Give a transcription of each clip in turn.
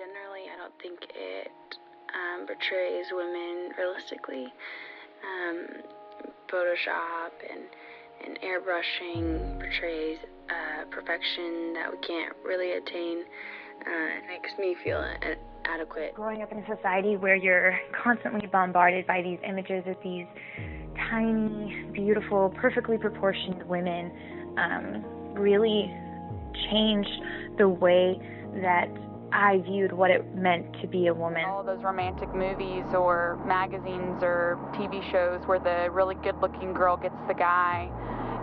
Generally, I don't think it portrays women realistically. Photoshop and airbrushing portrays perfection that we can't really attain. It makes me feel inadequate. Growing up in a society where you're constantly bombarded by these images of these tiny, beautiful, perfectly proportioned women really changed the way that I viewed what it meant to be a woman. All those romantic movies or magazines or TV shows where the really good-looking girl gets the guy,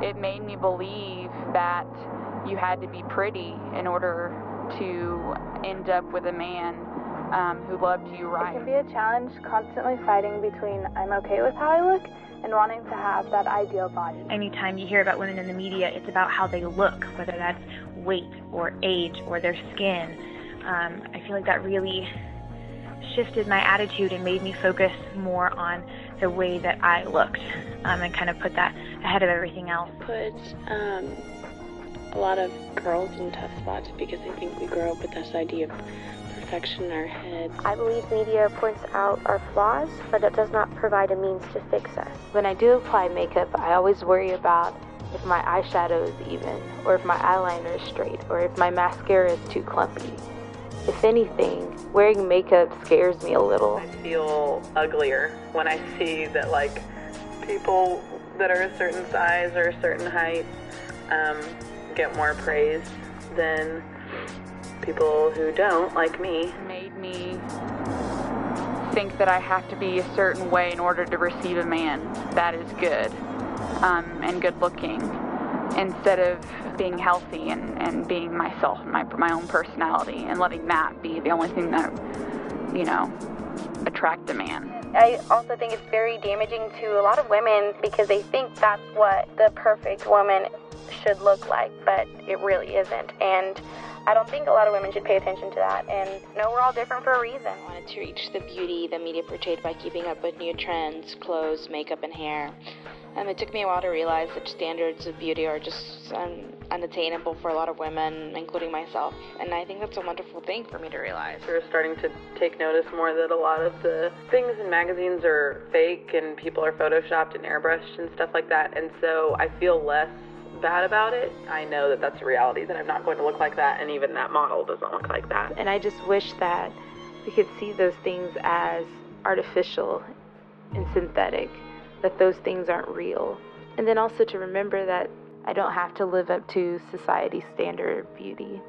it made me believe that you had to be pretty in order to end up with a man who loved you right. It can be a challenge constantly fighting between I'm okay with how I look and wanting to have that ideal body. Anytime you hear about women in the media, it's about how they look, whether that's weight or age or their skin. I feel like that really shifted my attitude and made me focus more on the way that I looked and kind of put that ahead of everything else. It puts a lot of girls in tough spots because I think we grow up with this idea of perfection in our heads. I believe media points out our flaws, but it does not provide a means to fix us. When I do apply makeup, I always worry about if my eyeshadow is even, or if my eyeliner is straight, or if my mascara is too clumpy. If anything, wearing makeup scares me a little. I feel uglier when I see that, like, people that are a certain size or a certain height get more praise than people who don't, like me. It made me think that I have to be a certain way in order to receive a man that is good and good looking, instead of being healthy and being myself, my own personality, and letting that be the only thing that, attract a man. I also think it's very damaging to a lot of women because they think that's what the perfect woman should look like, but it really isn't. And I don't think a lot of women should pay attention to that. And no, we're all different for a reason. I wanted to reach the beauty the media portrayed by keeping up with new trends, clothes, makeup, and hair. It took me a while to realize that standards of beauty are just unattainable for a lot of women, including myself. And I think that's a wonderful thing for me to realize. We're starting to take notice more that a lot of the things in magazines are fake and people are photoshopped and airbrushed and stuff like that. And so I feel less bad about it. I know that that's a reality, that I'm not going to look like that, and even that model doesn't look like that. And I just wish that we could see those things as artificial and synthetic, that those things aren't real. And then also to remember that I don't have to live up to society's standard of beauty.